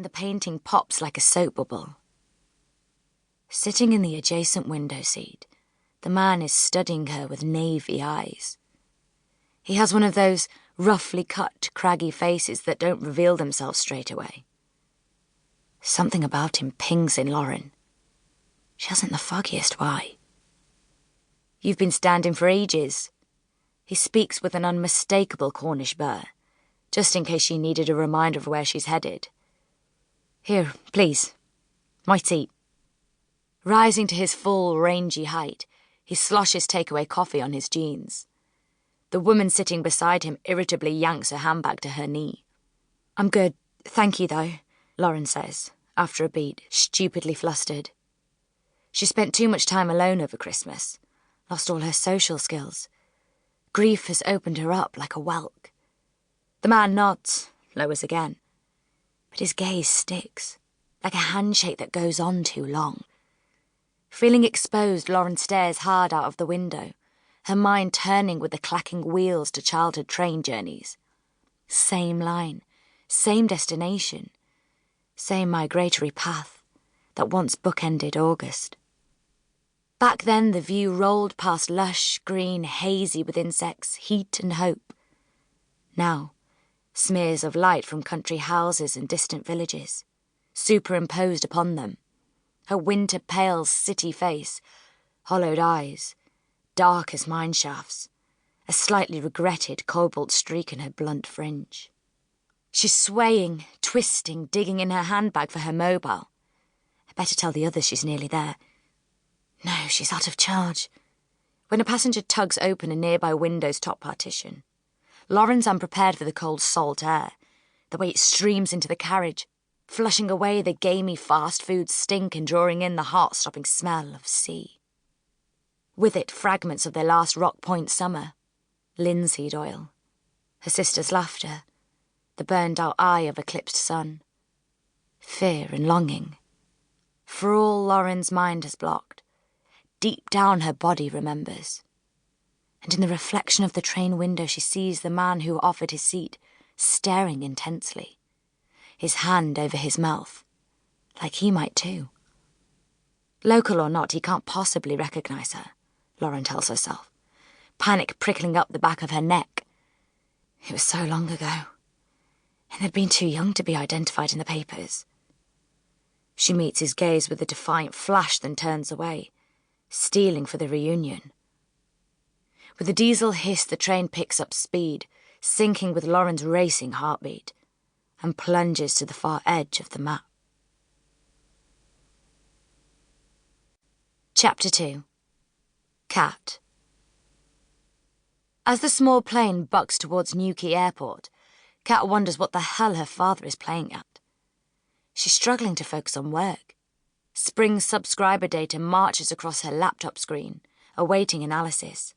and the painting pops like a soap bubble. Sitting in the adjacent window seat, the man is studying her with navy eyes. He has one of those roughly cut, craggy faces that don't reveal themselves straight away. Something about him pings in Lauren. She hasn't the foggiest why. "You've been standing for ages." He speaks with an unmistakable Cornish burr, just in case she needed a reminder of where she's headed. "Here, please. My seat." Rising to his full, rangy height, he sloshes takeaway coffee on his jeans. The woman sitting beside him irritably yanks her handbag to her knee. "I'm good, thank you, though," Lauren says, after a beat, stupidly flustered. She spent too much time alone over Christmas, lost all her social skills. Grief has opened her up like a whelk. The man nods, lowers again. But his gaze sticks, like a handshake that goes on too long. Feeling exposed, Lauren stares hard out of the window, her mind turning with the clacking wheels to childhood train journeys. Same line, same destination, same migratory path that once bookended August. Back then, the view rolled past lush, green, hazy with insects, heat and hope. Now, smears of light from country houses and distant villages, superimposed upon them. Her winter-pale city face, hollowed eyes, dark as mine shafts, a slightly regretted cobalt streak in her blunt fringe. She's swaying, twisting, digging in her handbag for her mobile. I better tell the others she's nearly there. No, she's out of charge. When a passenger tugs open a nearby window's top partition, Lauren's unprepared for the cold salt air, the way it streams into the carriage, flushing away the gamey fast food stink and drawing in the heart-stopping smell of sea. With it, fragments of their last Rock Point summer, linseed oil, her sister's laughter, the burned-out eye of eclipsed sun, fear and longing. For all Lauren's mind has blocked, deep down her body remembers. And in the reflection of the train window she sees the man who offered his seat, staring intensely, his hand over his mouth, like he might too. Local or not, he can't possibly recognise her, Lauren tells herself, panic prickling up the back of her neck. It was so long ago, and they'd been too young to be identified in the papers. She meets his gaze with a defiant flash, then turns away, steeling for the reunion. With a diesel hiss, the train picks up speed, syncing with Lauren's racing heartbeat, and plunges to the far edge of the map. Chapter 2. Cat. As the small plane bucks towards Newquay Airport, Cat wonders what the hell her father is playing at. She's struggling to focus on work. Spring subscriber data marches across her laptop screen, awaiting analysis,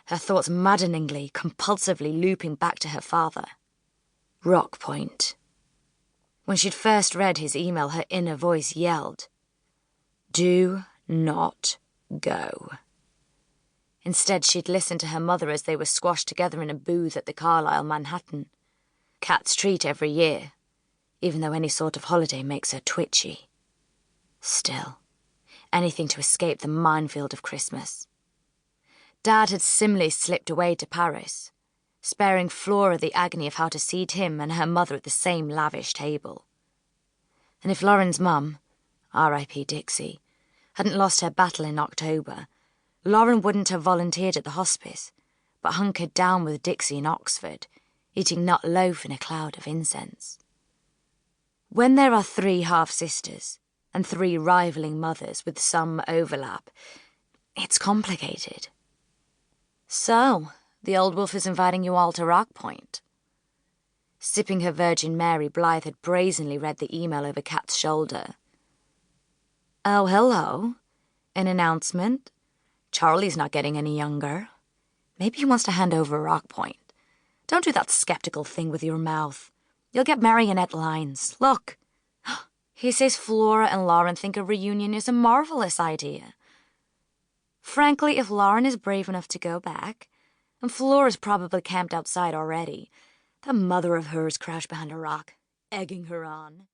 her thoughts maddeningly, compulsively looping back to her father. Rock Point. When she'd first read his email, her inner voice yelled, "Do not go." Instead, she'd listened to her mother as they were squashed together in a booth at the Carlisle Manhattan. Cat's treat every year, even though any sort of holiday makes her twitchy. Still, anything to escape the minefield of Christmas. Dad had similarly slipped away to Paris, sparing Flora the agony of how to seat him and her mother at the same lavish table. And if Lauren's mum, R.I.P. Dixie, hadn't lost her battle in October, Lauren wouldn't have volunteered at the hospice, but hunkered down with Dixie in Oxford, eating nut loaf in a cloud of incense. When there are 3 half-sisters and 3 rivaling mothers with some overlap, it's complicated. So, the old wolf is inviting you all to Rock Point. Sipping her Virgin Mary, Blythe had brazenly read the email over Cat's shoulder. "Oh, hello. An announcement? Charlie's not getting any younger. Maybe he wants to hand over Rock Point. Don't do that skeptical thing with your mouth. You'll get marionette lines. Look. He says Flora and Lauren think a reunion is a marvellous idea. Frankly, if Lauren is brave enough to go back, and Flora's probably camped outside already, that mother of hers crouched behind a rock, egging her on."